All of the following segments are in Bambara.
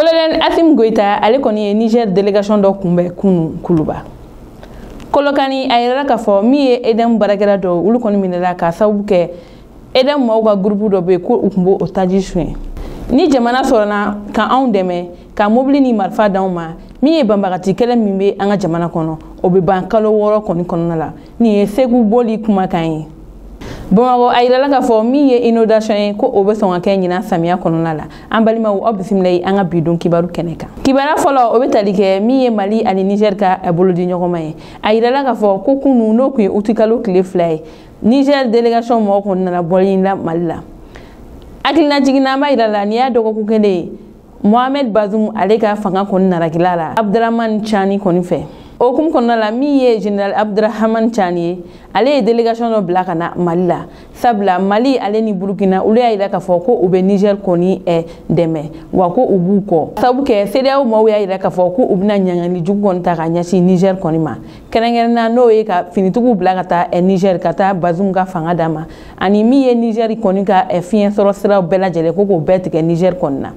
Colonel Assimi Goïta ale koni Niger délégation do kunbɛ kunu kuluba. Kolokani ayira ka fɔ mi ye Edem barakɛla dɔ ulu koni minɛla ka sababu kɛ Edem maaw ka groupe dɔ be ko u kun b'o taji suɲɛ. Ni jamana sɔrɔna ka anw dɛmɛ ka mobili ni marifa d'anw ma min ye banbagati kɛlɛ min be an ka jamana kɔnɔ o be ban kalo 6 kɔni kɔnɔna la ni ye Segu boli kumakan ye. Bamako ayirala ka fɔ min ye inondation ye ko o be sɔn ka kɛ ɲina samiya kɔnɔna la an balimaw aw bisimila an ka bidon kibaru kɛnɛ kan. Kibara fɔlɔ o be tali kɛ min ye Mali ani Niger ka bolodi ɲɔgɔnma ye ayirala ka fɔ ko kunu no kun ye utikalo tile 2 ye Niger délégation mɔgɔ kɔni nana bɔli la Mali la. Akilina jigina ma yirala ni y'a dɔgɔkun kelen ye Mohamed Bazoum ale ka fanga kɔni narakila la Abdraman Chani kɔni fɛ. O kum kɔnɔna la min ye Général Abdraman Chani ye ale ye délégation dɔ bila ka na Mali la sabula Mali ale ni Burkina olu y'a yira ka fɔ ko u be Niger kɔni dɛmɛ wa ko u b'u kɔ sabu kɛ CEDEAO maaw y'a yira ka fɔ ko u bɛna ɲangali jugu kɔni ta ka ɲɛsin Niger kɔni ma kɛrɛnkɛrɛnna n'o ye ka finitigiw bila ka taa Niger ka taa Bazoum ka fanga d'a ma ani min ye Niger kɔni ka fiɲɛ sɔrɔ siraw bɛɛ lajɛlen ko k'o bɛɛ tigɛ Niger kɔni na.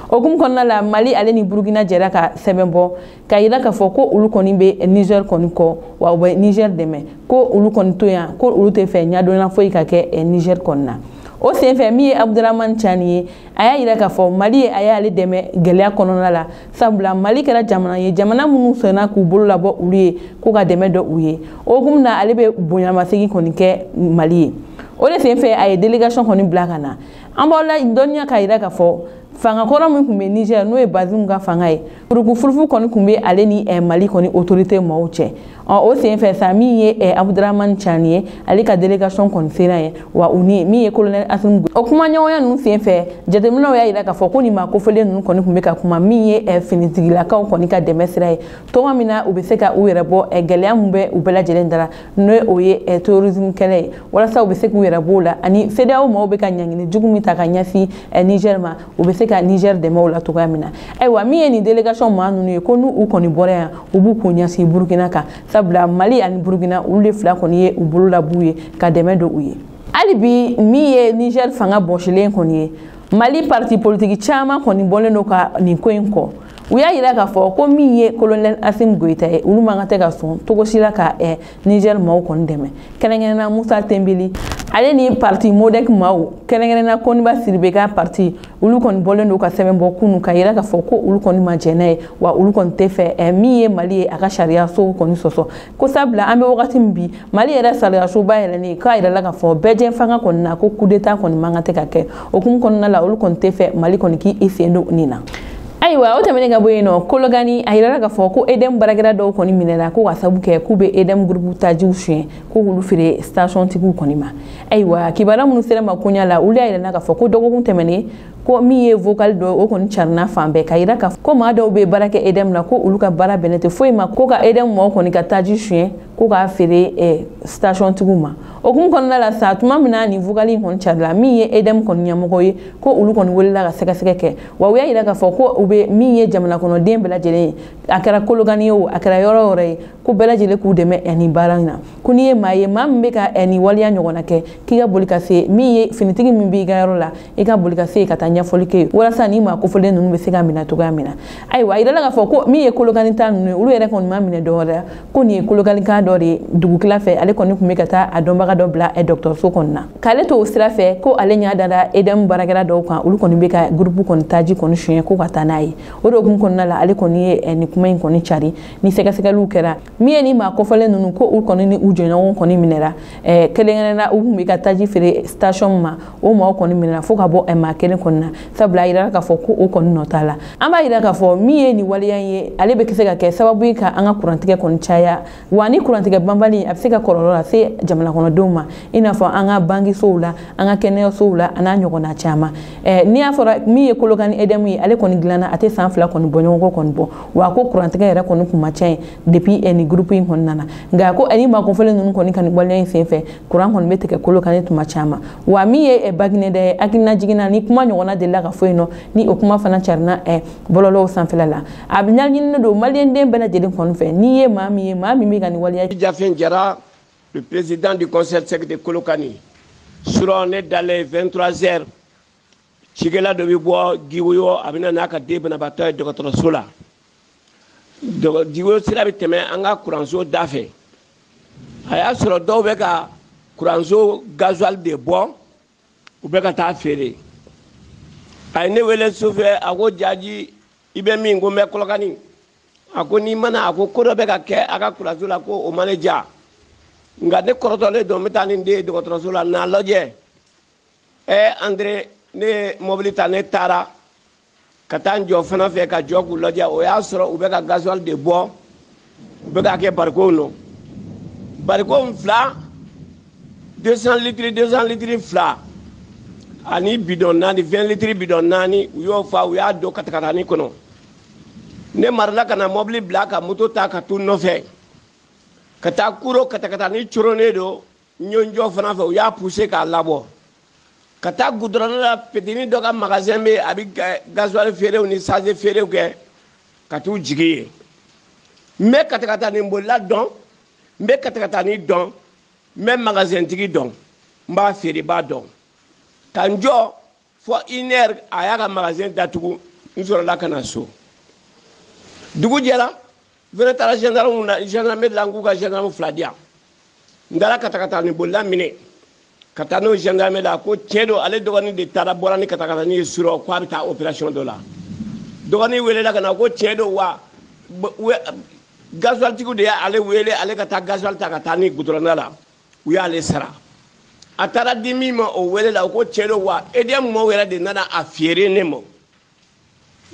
O kum kɔnɔna la Mali ale ni Burkina jɛra ka sɛbɛn bɔ ka yira ka fɔ ko olu kɔni be Niger kɔni kɔ wa u bɛ Niger dɛmɛ ko olu kɔni to yan ko olu tɛ fɛ ɲadɔnna foyi ka kɛ Niger kɔni na. O senfɛ min ye Abdraman Chani ye a y'a yira ka fɔ Mali a y'ale dɛmɛ gɛlɛya kɔnɔna la sabula Mali kɛra jamana ye jamana minnu sɔnna k'u bolo labɔ olu ye ko ka dɛmɛ dɔ u ye o kum na ale be bonyamasegin kɔni kɛ Mali ye o de senfɛ a ye délégation kɔni bila ka na an b'aw la dɔnniya ka yira ka fɔ fanga kɔrɔ min kun be Niger n'o ye Bazoum ka fanga ye furukufurufu kɔni kun be ale ni Mali kɔni autorité maaw cɛ o senfɛ sa min ye Abdraman Chani ye ale ka délégation kɔni sera ye wa u ni min ye colonel Assimi Goïta o kuma ɲɔgɔnya ninnu senfɛ jateminɛw y'a yira ka fɔ ko ni ma kofɔlen ninnu kɔni kun be ka kuma min ye finitigilakaw kɔni ka dɛmɛ sira ye tɔgɔ min na u be se ka u yɛrɛ bɔ gɛlɛya mun bɛ u bɛɛ lajɛlen dara n'o ye terrorisme kɛlɛ ye walasa u be se k'u yɛrɛ b'o la ani CEDEAO maaw be ka ɲangini jugu min ta ka ɲɛsin Niger ma u be se ka Niger dɛmɛ o la cogoya min na ayiwa min ye ni délégation maa ninnu ye ko n'u kɔni bɔra yan u b'u kun ɲɛsin Burkina kan sabula Mali ani Burkina olu de fila kɔni ye u bolo lab'u ye ka dɛmɛ don u ye hali bi min ye Niger fanga bɔsilen kɔni ye Mali parti politique caman kɔni bɔlen don ka nin ko in kɔ u y'a yira k'a fɔ ko min ye colonel Assimi Goïta ye olu man ka tɛ ka sɔn togo si la ka Niger maaw kɔni dɛmɛ kɛrɛnkɛrɛnna Musa Tembeli ale ni parti Modek maaw kɛrɛnkɛrɛnna Koniba Siribe ka parti olu kɔni bɔlen don ka sɛbɛn bɔ kunu ka yira k'a fɔ ko olu kɔni ma jɛn n'a ye wa olu kɔni tɛ fɛ min ye Mali ye a ka sariya so kɔni sɔsɔ ko sabula an bɛ wagati min bi Mali yɛrɛ sariya so ba yɛlɛnnen k'a yirala k'a fɔ bɛɛ jɛn fanga kɔni na ko coup d'état kɔni man ka tɛ ka kɛ o kun kɔnɔna la olu kɔni tɛ fɛ Mali kɔni k'i sen don nin na. Ayiwa o tɛmɛnen ka bɔ yen nɔ Kolokani a yirala k'a fɔ ko Edem barakɛla dɔw kɔni minɛla ko ka sabu kɛ k'u be Edem groupe tajiw suɲɛ ko k'olu feere station tigiw kɔni ma ayiwa kibaruya minnu sera ma koɲa la olu y'a yirala k'a fɔ ko dɔgɔkun tɛmɛnen ko min ye vocal dɔ o kɔni carina fan bɛɛ ka yira k'a fɔ ko maa dɔw be baara kɛ Edem la ko olu ka baara bɛnnen tɛ foyi ma ko ka Edem mɔgɔw kɔni ka taji suɲɛ ko k'a feere station tigiw ma o kun kɔnɔna la sa tuma min na ni vocal in kɔni carila min ye Edem kɔni ɲɛmɔgɔ ye ko olu kɔni welela ka sɛgɛsɛgɛ kɛ wa u y'a yira k'a fɔ ko u be min ye jamana kɔnɔden bɛɛ lajɛlen ye a kɛra Kolokani ye o a kɛra yɔrɔ yɔrɔ ye ko bɛɛ lajɛlen k'u dɛmɛ nin baara in na ko n'i ye maa ye maa min bɛ ka nin waleya ɲɔgɔnna kɛ k'i ka boli ka se min ye finitigi min b'i ka yɔrɔ la i ka boli ka se ka taa ɲɛfɔli kɛ walasa ni maa kofɔlen ninnu bɛ se ka minɛ cogoya min na ayiwa a yirala k'a fɔ ko min ye Kolokani ta ninnu ye olu yɛrɛ kɔni ma minɛ dɔwɛrɛ ko nin ye Kolokani ka dɔ de ye dugukila fɛ ale kɔni tun bɛ ka taa a dɔnbaga dɔ bila dɔgɔtɔrɔso kɔni na k'ale to o sira fɛ ko ale ɲɛ dara Edem baarakɛla dɔw kan olu kɔni bɛ ka groupe kɔni taji kɔni suɲɛ ko ka taa n'a ye o de kun kɔnɔna la ale kɔni ye nin kuma in kɔni cari ni sɛgɛsɛgɛliw kɛra min ye ni maa kɔfɔlen ninnu ko u kɔni ni u jɛɲɔgɔn kɔni minɛra kelenkɛrɛnna u kun bɛ ka taji feere station ma o maaw kɔni minɛra fo ka bɔ maa kelen kɔni na sabula a yirala k'a fɔ ko o kɔni nɔ t'a la an b'a yira k'a fɔ min ye nin waleya ye ale bɛ se ka kɛ sababu ye ka an ka kurantigɛ kɔni caya wa ni kurantigɛ banbali a bɛ se ka kɔlɔlɔ lase jamana kɔnɔdenw ma i n'a fɔ an ka bangisow la an ka kɛnɛyasow la a n'a ɲɔgɔnna caman n'i y'a fɔra min ye Kolokani Edem ye ale kɔni dilanna a tɛ san 2 kɔni bɔ ɲɔgɔn kɔ kɔni bɔ wa ko kurantigɛ yɛrɛ kɔni kun ma ca depuis ni groupe in kɔni nana nka ko ani maa kɔfɔlen ninnu kɔni ka nin waleya in senfɛ kuran kɔni bɛ tigɛ Kolokani tuma caman wa min ye Bagineda ye hakilina jiginna ni kuma ɲɔgɔnna delila ka fɔ yen nɔ ni o kuma fana carina bɔlɔlɔw sanfɛla la a bɛ ɲaɲininen don maliyɛnden bɛɛ lajɛlen kɔni fɛ n'i ye maa min bɛ ka nin waleya Jafin Diarra, le président du conseil sec de Kolokani, seront nés dans les 23 heures cikɛla dɔ bɛ bɔ Giwoyo a bɛ na n'a ka den banabaatɔ ye dɔgɔtɔrɔso la Giwoyo sira bɛ tɛmɛ an ka kuranso da fɛ a y'a sɔrɔ dɔw bɛ ka kuranso gasoil de bɔ u bɛ ka taa feere a ye ne wele sufɛ a ko Jaji i bɛ min ko n bɛ Kolokani a ko n'i mana a ko ko dɔ bɛ ka kɛ a ka kuranso la ko o ma ne diya nka ne kɔrɔtɔlen don n bɛ taa nin den dɔgɔtɔrɔso la n'a lajɛ André ne mobili ta ne taara ka taa n jɔ fana fɛ ka jɔ k'u lajɛ o y'a sɔrɔ u bɛ ka gasoil de bɔ u bɛ ka kɛ barikow nɔ barikow fila 200 litiri fila ani bidon naani 20 litiri bidon naani u y'o fa u y'a don katakatani kɔnɔ ne marala ka na mobili bila ka moto ta ka t'u nɔfɛ ka taa kuro katakatani coronnen don ɲɔnjɔ fana fɛ u y'a poussé k'a labɔ ka taa goudron la petini dɔ ka magasin bɛ a bɛ gasoil feerew ni sase feerew kɛ ka t'u jigi ye n bɛ katakatani bolila dɔn n bɛ katakatani dɔn n bɛ magasin tigi dɔn n b'a feerebaa dɔn ka n jɔ fɔ 1 heure a y'a ka magasin datugu n sɔrɔla ka na so dugu jɛra fɛnɛ taara gendarme la n k'u ka gendarme 2 di yan n taara katakatani bolila minɛ ka taa n'o gendarme la ko tiɲɛ don ale dɔgɔnin de taara bɔra ni katakatani ye surɔ k'a bɛ taa opération dɔ la dɔgɔnin welela ka na ko tiɲɛ don wa gasoil tigiw de y'ale wele ale ka taa gasoil ta ka taa ni goudron la u y'ale sara a taara di min ma o wele la ko tiɲɛ don wa EDM mɔgɔw yɛrɛ de nana a feere ne ma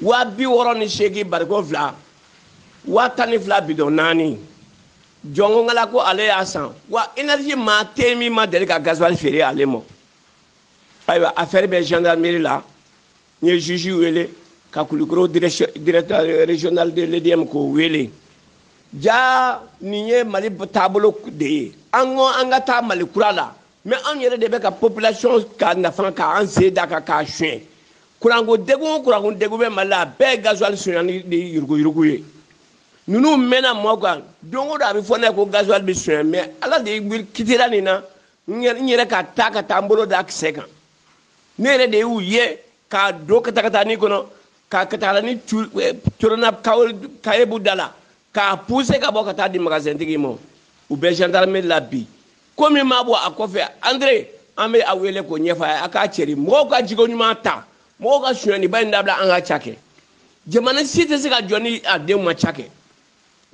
68 bariko 2 12 bidon 4 jɔnko ngala ko ale y'a san wa énergie maa tɛ min ma deli ka gasoil feere ale ma ayiwa affaire bɛ gendarmerie la n ye juge wele ka Kulikoro directeur régional de l'EDM k'o wele ja nin ye Mali taabolo de ye an ko an ka taa Mali kura la mais an yɛrɛ de bɛ ka population ka nafa k'an sen da kan k'a suɲɛ kuranko degun bɛ Mali la a bɛɛ ye gasoil suɲɛni de yuruguyurugu ye ninnu mɛnna mɔgɔw kan don o don a bɛ fɔ ne ye ko gasoil bɛ suɲɛ mais ala de kitira nin na n yɛrɛ ka taa n bolo da kisɛ kan ne yɛrɛ de y'u ye k'a don katakatani kɔnɔ ka katakatani coronna kayebu da la k'a poussé ka bɔ ka taa di magasin tigi ma u bɛ gendarmerie la bi ko min ma bɔ a kɔfɛ André an bɛ a wele k'o ɲɛfɔ a ye a k'a cɛri mɔgɔw ka jiko ɲuman ta mɔgɔw ka suɲɛniba in dabila an ka ca kɛ jamana si tɛ se ka jɔ ni a denw ma ca kɛ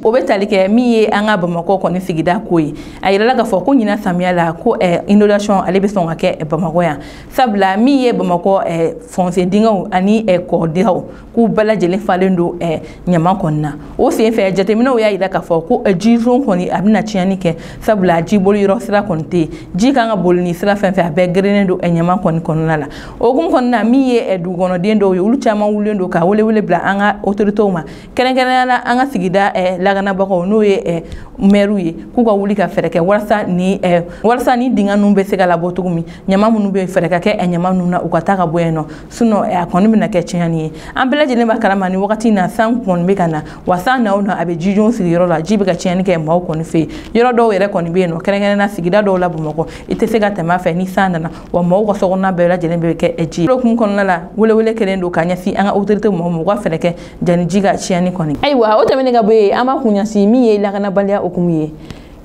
o bɛ tali kɛ min ye an ka Bamakɔ kɔni sigida ko ye a yirala k'a fɔ ko ɲina samiya la ko inondation ale bɛ sɔn ka kɛ Bamakɔ yan sabula min ye Bamakɔ foncé dingɛw ani kɔgɔdingɛw k'u bɛɛ lajɛlen falen don ɲama kɔni na o sen fɛ jateminɛw y'a yira k'a fɔ ko jizon kɔni a bɛna tiɲɛni kɛ sabula jiboli yɔrɔ sira kɔni tɛ yen ji kan ka boli ni sira fɛn fɛn a bɛɛ gerennen don ɲama kɔni kɔnɔna la o hukumu kɔnɔna min ye dugukɔnɔden dɔw ye olu caman wulilen don ka welewele bila an ka autorités ma kɛrɛnkɛrɛnnenya la an ka sigida laganabagaw n'o ye maire ye k'u ka wuli ka fɛɛrɛ kɛ walasa ni dingɛ ninnu bɛ se ka labɔ cogo min ɲama minnu bɛ fɛɛrɛ ka kɛ ɲama ninnu na u ka taa ka bɔ yen nɔ sinon a kɔni bɛna kɛ tiɲɛni ye an bɛɛ lajɛlen b'a kalama ni wagati in na san kɔni bɛ ka na wa san na o na a bɛ jijon sigi yɔrɔ la ji bɛ ka tiɲɛni kɛ maaw kɔni fɛ yen yɔrɔ dɔw yɛrɛ kɔni bɛ yen nɔ kɛrɛnkɛrɛnnenya sigida dɔw la Bamakɔ i tɛ se ka tɛmɛ a fɛ ni san nana wa maaw ka sokɔnɔna bɛɛ lajɛlen bɛ kɛ ji ye hukumu kɔnɔna la welewele kɛlen don ka ɲɛsin an ka autorité mɔgɔw ma u ka fɛɛrɛ kɛ janni ji ka tiɲɛni kɔni ayiwa o tɛmɛnen ka bɔ yen an b'a kunyasi min ye lakanabaliya hukumu ye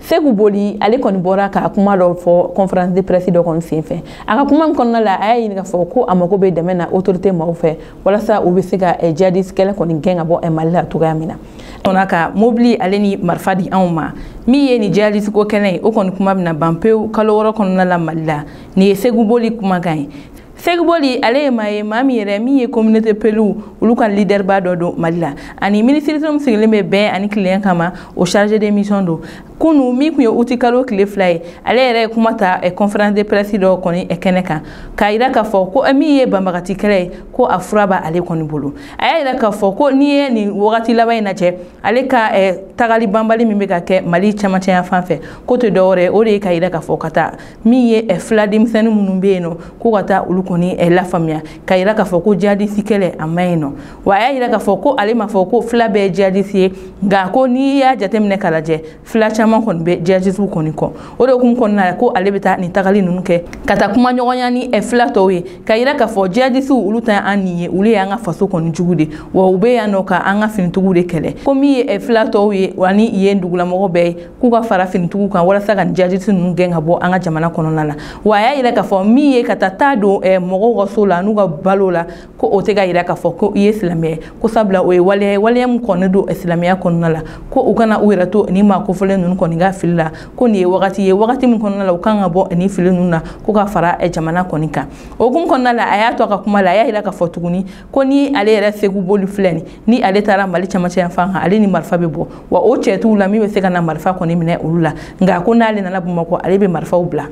Sékou Boli ale kɔni bɔra ka kuma dɔ fɔ conférence de presse dɔ kɔni senfɛ a ka kuma min kɔnɔna la a y'a ɲini k'a fɔ ko a mago bɛ dɛmɛ na autorité maaw fɛ walasa u bɛ se ka djihadiste kɛlɛ kɔni gɛn ka bɔ Mali la cogoya min na sɔnna ka mobili ale ni marifa di anw ma min ye ni djihadiste ko kɛnɛ ye o kɔni kuma bɛna ban pewu kalo wɔɔrɔ kɔnɔna la Mali la nin ye Sékou Boli kumakan ye Sékou Boli ale ye maa ye maa min yɛrɛ min ye communauté peluw olu ka leader ba dɔ don Mali la ani ministre min sigilen bɛ bɛn ani client kama o chargé de mission don kunu min kun ye uti kalo tile 2 ye ale yɛrɛ ye kuma ta conférence de presse dɔ kɔni kɛnɛ kan k'a yira k'a fɔ ko min ye banbagati kɛlɛ ye ko a fura b'a ale kɔni bolo a y'a yira k'a fɔ ko n'i ye nin wagati laban in lajɛ ale ka tagali banbali min bɛ ka kɛ Mali camancɛ yan fan fɛ ko tɛ dɔwɛrɛ o de ye k'a yira k'a fɔ ka taa min ye fila denmisɛnnin minnu bɛ yen nɔ ko ka taa olu kɔni la faamuya k'a yira k'a fɔ ko djihadiste kɛlɛ a ma yen nɔ wa a y'a yira k'a fɔ ko ale ma fɔ ko fila bɛɛ ye djihadiste ye nka ko n'i y'a jateminɛ k'a lajɛ fila caman caman kɔni bɛ jihadistes kɔni kɔ o de hukumu kɔnɔna la ko ale bɛ taa nin tagali ninnu kɛ ka taa kuma ɲɔgɔnya ni fila tɔw ye ka yira k'a fɔ jihadistes olu ta an nin ye olu ye an ka faso kɔni jugu de wa u bɛ yan nɔ ka an ka finitigiw de kɛlɛ ko min ye fila tɔw ye wa ni yen dugulamɔgɔ bɛɛ ye k'u ka fara finitigiw kan walasa ka nin jihadistes ninnu gɛn ka bɔ an ka jamana kɔnɔna la wa a y'a yira k'a fɔ min ye ka taa don mɔgɔw ka so la n'u ka balo la ko o tɛ ka yira k'a fɔ ko i ye silamɛ ye ko sabula o ye waleya min kɔni don silamɛya kɔnɔna la ko u kana u yɛrɛ to ni maa kofɔlen ninnu kɔni ka fili la ko nin ye wagati min kɔnɔna la u kan ka bɔ ni fili ninnu na ko ka fara jamana kɔni kan o hukumu kɔnɔna la a y'a to a ka kuma la a y'a yira k'a fɔ tuguni ko ni ale yɛrɛ segu boli filɛ ni ale taara Mali camancɛ yan fan kan ale ni marifa bɛ bɔ wa o cɛ t'u la min bɛ se ka na marifa kɔni minɛ olu la nka ko n'ale nana Bamakɔ ale bɛ marifaw bila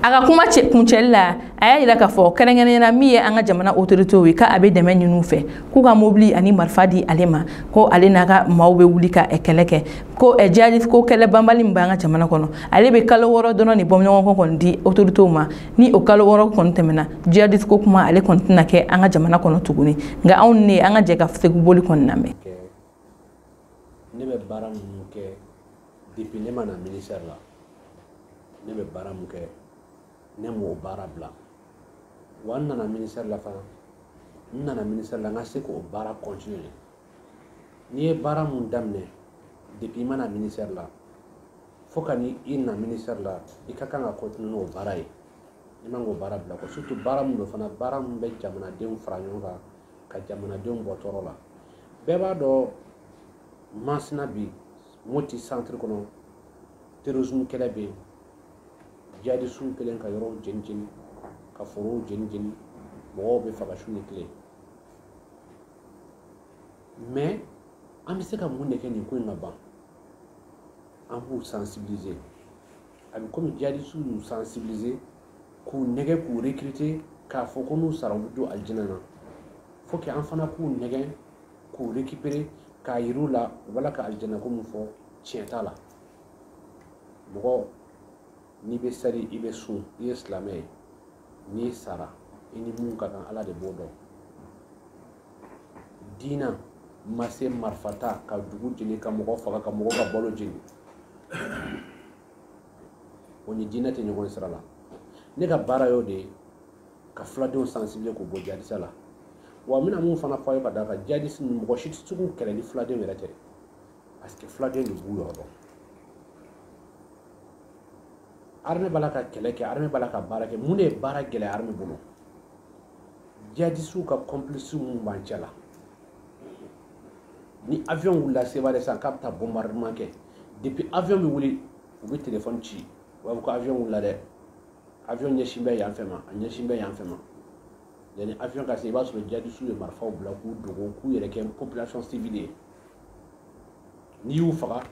a ka kuma kuncɛli la a y'a yira k'a fɔ kɛrɛnkɛrɛnnenya min ye an ka jamana autorités ye k'a bɛ dɛmɛ ɲini u fɛ k'u ka mobili ani marifa di ale ma ko ale n'a ka maaw bɛ wuli ka kɛlɛ kɛ ko jihadiste ko kɛlɛ banbali min b'an ka jamana kɔnɔ ale bɛ kalo 6 dɔrɔn de bɔ ɲɔgɔn kɔ kɔni di autorités ma ni o kalo 6 kɔni tɛmɛna jihadiste ko kuma ale kɔni tɛna kɛ an ka jamana kɔnɔ tuguni nka anw ne an ka jɛ ka segu boli kɔni lamɛn. ne bɛ baara minnu kɛ depuis ne ma na ministère la ne bɛ baara min kɛ ne m'o baara bila wa n nana ministère la fana n nana ministère la n ka se k'o baara continuer n'i ye baara mun daminɛ depuis i ma na ministère la fo ka ni i na ministère la i ka kan ka continuer n'o baara ye i man k'o baara bila quoi surtout baara mun don fana baara mun bɛ jamanadenw fara ɲɔgɔn kan ka jamanadenw bɔ tɔɔrɔ la bɛɛ b'a dɔn Masina bi Moti centre kɔnɔ terrorisme kɛlɛ bɛ yen jihadistes kɛlen ka yɔrɔw jeni jeni ka forow jeni jeni mɔgɔw bɛ faga su ni tile mais an bɛ se ka mun de kɛ nin ko in ka ban an b'u sensibiliser a bɛ komi jihadistes y'u sensibiliser k'u nɛgɛ k'u recruter k'a fɔ ko n'u sara u bɛ don alijinɛ na faut que an fana k'u nɛgɛ k'u récupérer k'a yir'u la u b'a la ka alijinɛ ko min fɔ tiɲɛ t'a la mɔgɔ n'i bɛ seli i bɛ sun i ye silamɛ ye n'i sara i ni mun ka kan ala de b'o dɔn diina ma se marifata ka dugu jeni ka mɔgɔ faga ka mɔgɔ ka balo jeni o ni diinɛ tɛ ɲɔgɔn sira la ne ka baara y'o de ye ka filadenw sensibiliser k'u bɔ jihadisa la wa n bɛna mun fana fɔ a ye ka d'a kan jihadisi ninnu mɔgɔ si tɛ se k'u kɛlɛ ni filadenw yɛrɛ tɛ parce que filadenw de b'u yɔrɔ dɔn armée b'a la ka kɛlɛ kɛ armée b'a la ka baara kɛ mun de ye baara gɛlɛya armée bolo jihadistes ka complices mun b'an cɛ la ni avion wulila Sevare sisan k'a bɛ taa bombardement kɛ depuis avion bɛ wuli u bɛ téléphone ci u b'a fɔ ko avion wulila dɛ avion ɲɛsin bɛ yan fɛ ma a ɲɛsin bɛ yan fɛ ma yanni avion ka se i b'a sɔrɔ jihadistes ye marifaw bila k'u dogo k'u yɛrɛ kɛ population civile ye n'i y'u faga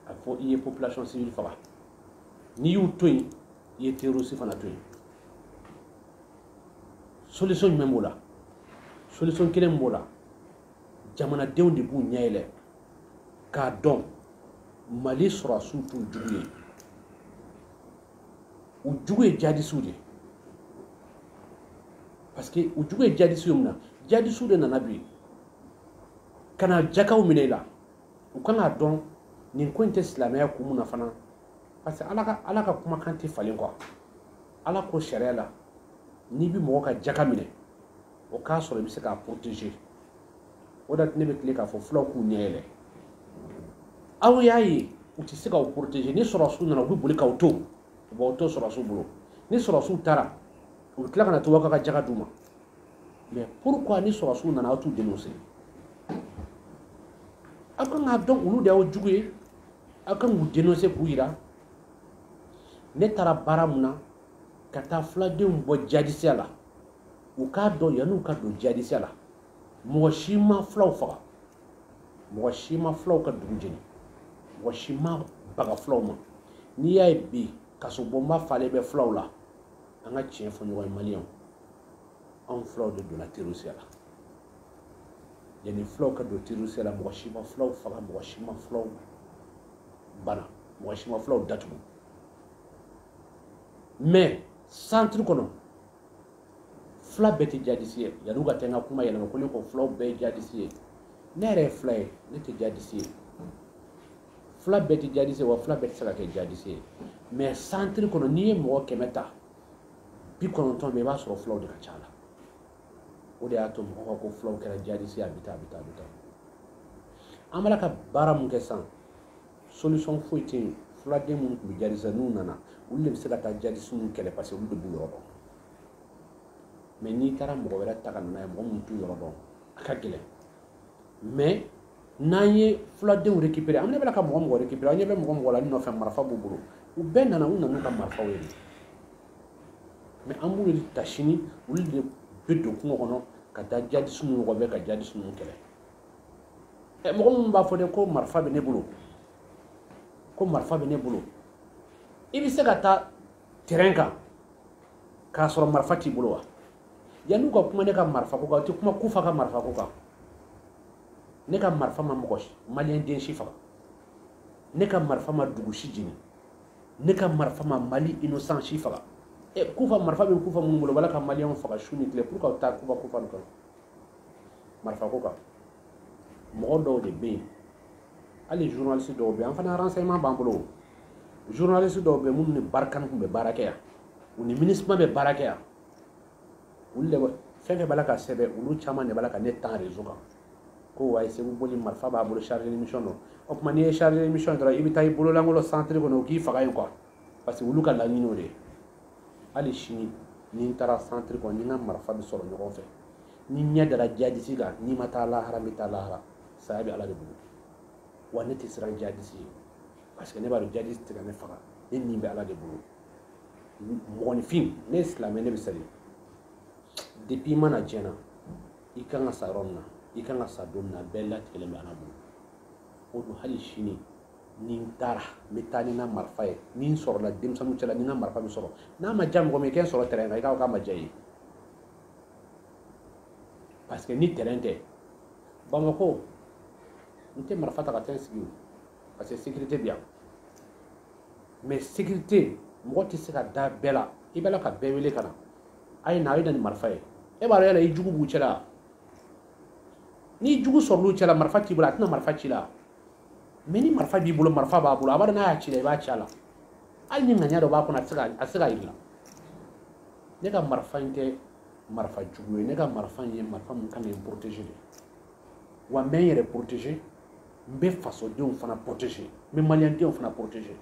a fɔ i ye population civile faga n'i y'u to yen i ye terroriste fana to yen solution jumɛn b'o la solution kelen b'o la jamanadenw de b'u ɲɛ yɛlɛ k'a dɔn Mali sɔrɔdasiw t'u jugu ye u jugu ye jihadistes de parce que u jugu ye jihadistes mun na jihadistes de nana bi ka na jakaw minɛ i la u kan k'a dɔn nin ko in tɛ silamɛya kun mun na fana parce que ala ka kumakan tɛ falen quoi ala ko sariya la n'i bɛ mɔgɔ ka jaka minɛ o k'a sɔrɔ i bɛ se k'a protéger o de ne bɛ tile k'a fɔ fulaw k'u ɲɛ yɛlɛ aw y'a ye u tɛ se k'aw protéger ni sɔrɔdasiw nana u bɛ boli k'aw to u b'aw to sɔrɔdasiw bolo ni sɔrɔdasiw taara u bɛ tila ka na to aw ka jaka d'u ma mais pourquoi ni sɔrɔdasiw nana aw t'u dénoncer aw kan k'a dɔn olu de y'aw jugu ye aw kan k'u dénoncer k'u yira ne taara baara mun na ka taa filadenw bɔ jihadisiya la u k'a dɔn yan'u ka don jihadisiya la mɔgɔ si ma filaw faga mɔgɔ si ma filaw ka dugu jeni mɔgɔ si ma baga filaw ma n'i y'a ye bi kasobonba falen bɛ filaw la an ka tiɲɛ fɔ ɲɔgɔn ye maliyɛnw anw filaw de donna terrorisiya la yanni filaw ka don terrorisiya la mɔgɔ si ma filaw faga mɔgɔ si ma filaw bana mɔgɔ si ma filaw datugu mais centre kɔnɔ fila bɛɛ tɛ jihadiste ye yan'u ka tɛ n ka kuma yɛlɛma ko ne ko filaw bɛɛ ye jihadiste ye ne yɛrɛ ye fila ye ne tɛ jihadiste ye fula bɛɛ tɛ jadise wa fula bɛɛ tɛ se ka kɛ jadise ye mais centre kɔnɔ n'i ye mɔgɔ 100 ta 90 bɛɛ i b'a sɔrɔ fulaw de ka ca la o de y'a to mɔgɔw ko fulaw kɛra jadise a bɛ taa an b'a la ka baara mun kɛ sisan solution foyi tɛ yen fuladen minnu tun bɛ jadise n'u nana olu de bɛ se ka taa jadise ninnu kɛlɛ parce que olu de b'u yɔrɔ dɔn mais n'i taara mɔgɔ wɛrɛ ta ka na n'a ye mɔgɔ minnu t'u yɔrɔ dɔn a ka gɛlɛn mais n'an ye fuladenw récupérer an bɛ ka mɔgɔ récupérer an ɲɛ bɛ mɔgɔ la ni nɔfɛ marifa b'u bolo u bɛɛ nana u nana ka marifaw ye mais an b'olu de ta sini olu de bɛ don kungo kɔnɔ ka taa jadisi ninnu wɔgɔbɛ ka jadisi ninnu kɛlɛ mɔgɔ minnu b'a fɔ de ko marifa bɛ ne bolo i bɛ se ka taa terrain kan k'a sɔrɔ marifa t'i bolo wa yan'u ka kuma ne ka marifa ko kan u tɛ kuma kufa ka marifa ko kan ne ka marifa ma mɔgɔ maliyɛn den si faga ne ka marifa ma dugu si jeni ne ka marifa ma mali innocent si faga kufa marifa bɛ kufa minnu bolo wala ka maliyɛnw faga su ni tile pour que u taa kufa nin kɔnɔ marifa ko kan mɔgɔ dɔw de bɛ yen hali journaliste dɔw bɛ yen an fana renseignement b'an bolo journaliste dɔw bɛ yen minnu ni barikani tun bɛ baara kɛ yan u ni MINUSMA bɛ baara kɛ yan olu de fɛn fɛn b'a la ka sɛbɛn olu caman de b'a la ka ne tan réseau kan ko waaye Segu boli marifa b'a bolo chargé d'émission don o tuma n'i ye chargé d'émission dɔrɔn i bɛ taa i bololankolon centre kɔnɔ u k'i faga yen quoi parce que olu ka laɲini o de ye hali sini ni n taara centre kɔnɔ ni n ka marifa bɛ sɔrɔ ɲɔgɔn fɛ ni ɲɛ dara jadisi kan n'i ma taa lahara n bɛ taa lahara saya bɛ ala de bolo wa ne tɛ siran jadisi ye parce que ne b'a dɔn jadisi tɛ ka ne faga ne nin bɛ ala de bolo mɔgɔninfin ne ye silamɛ ne bɛ sali depuis i mana diɲɛna i kan ka sa yɔrɔ min na i kan ka sa don min na bɛɛ latigɛlen bɛ ala bolo o don hali sini ni n taara n bɛ taa ni n ka marifa ye ni n sɔrɔla denmisɛnninw cɛla ni n ka marifa bɛ sɔrɔ n'a ma diya mɔgɔ min i k'an sɔrɔ terrain kan i k'a fɔ k'a ma diya i ye parce que ni terrain tɛ Bamako n tɛ marifa ta ka taa n sigi parce que sécurité bɛ yan mais sécurité mɔgɔ tɛ se ka da bɛɛ la i bɛ la ka bɛɛ wele ka na a ye na a ye na ni marifa ye e b'a dɔn yala i jugu b'u cɛla ni jugu sɔrɔl'u cɛla marifa t'i bolo a tɛna marifa ci la mais ni marifa b'i bolo marifa b'a bolo a b'a dɔn n'a y'a ci la i b'a ci a la hali ni ŋaniya dɔ b'a kɔnɔ a tɛ se ka yir'i la ne ka marifa in tɛ marifa jugu ye ne ka marifa in ye marifa min kan ka n protéger de wa n bɛ n yɛrɛ protéger n bɛ fasodenw fana protéger n bɛ maliyɛndenw fana protéger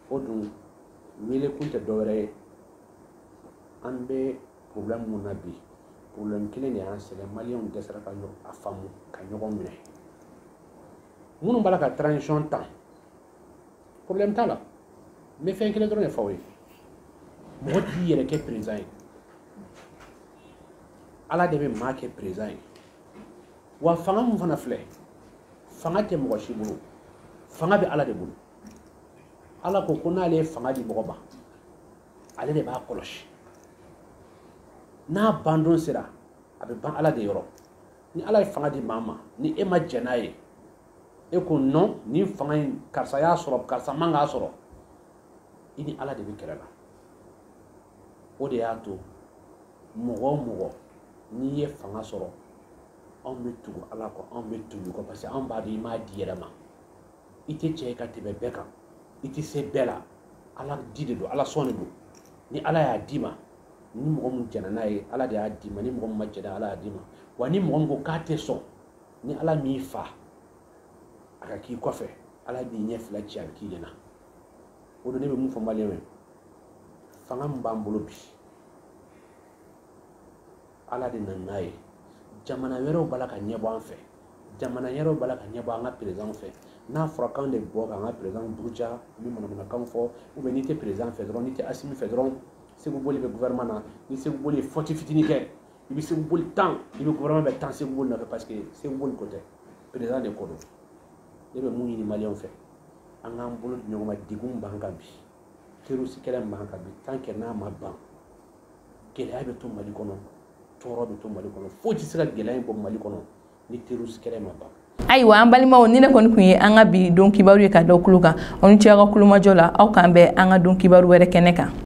o dun wele kun tɛ dɔwɛrɛ ye an bɛ problème mun na bi problème kelen de y'an sɛgɛn maliyɛnw dɛsɛra ka a faamu ka ɲɔgɔn minɛ minnu b'a la ka transition ta problème t'a la n bɛ fɛn kelen dɔrɔn de fɔ aw ye mɔgɔ t'i yɛrɛ kɛ président ye ala de bɛ maa kɛ président ye wa fanga mun fana filɛ fanga tɛ mɔgɔ si bolo fanga bɛ ala de bolo ala ko ko n'ale ye fanga di mɔgɔ ma ale de b'a kɔlɔsi n'a bandon sera a bɛ ban ala de yɔrɔ ni ala ye fanga di maa ma ni e ma jɛn n'a ye e ko non ni fanga in karisa y'a sɔrɔ karisa man k'a sɔrɔ i ni ala de bɛ kɛlɛ la o de y'a to mɔgɔ o mɔgɔ n'i ye fanga sɔrɔ anw bɛ tugu ala kɔ anw bɛ tugu kɔ parce que anw b'a dɔn i m'a di yɛrɛ ma i tɛ cɛ ka tɛmɛ bɛɛ kan i tɛ se bɛɛ la ala di de don ala sɔn de don ni ala y'a d'i ma ni mɔgɔ min jɛnna n'a ye ala de y'a d'i ma ni mɔgɔ min ma jɛnna ala y'a d'i ma wa ni mɔgɔ min ko k'a tɛ sɔn ni ala m'i fa a ka k'i kɔfɛ ala b'i ɲɛ fila ci a bɛ k'i ɲɛna o don ne bɛ mun fɔ maliyɛnw ye fanga min b'an bolo bi ala de nana n'a ye jamana wɛrɛw b'a la ka ɲɛbɔ an fɛ jamana wɛrɛw b'a la ka ɲɛbɔ an ka président fɛ n'a fɔra k'an de bɔ k'an ka président buruja ni manamanakan fɔ ou bien n'i tɛ président fɛ dɔrɔn n'i tɛ Asimi fɛ dɔrɔn Segu boli bɛ gouvernement na ni Segu boli ye faute fitinin kɛ i bɛ Segu boli tan i bɛ gouvernement bɛ tan Segu boli nɔfɛ parce que Segu boli ko tɛ président de ko don ne bɛ mun ɲini maliyɛnw fɛ an k'an bolo di ɲɔgɔn ma degun b'an kan bi terroriste kɛlɛ b'an kan bi tant que n'a ma ban gɛlɛya bɛ to Mali kɔnɔ tɔɔrɔ bɛ to Mali kɔnɔ foyi tɛ se ka gɛlɛya in bɔ Mali kɔnɔ ni terroriste kɛlɛ ma ban. Ayiwa an balimaw ni ne kɔni kun ye an ka bi don kibaru ye ka da kulo kan aw ni ce aw ka kulomajɔ la aw k'an bɛn an ka don kibaru wɛrɛ kɛnɛ kan.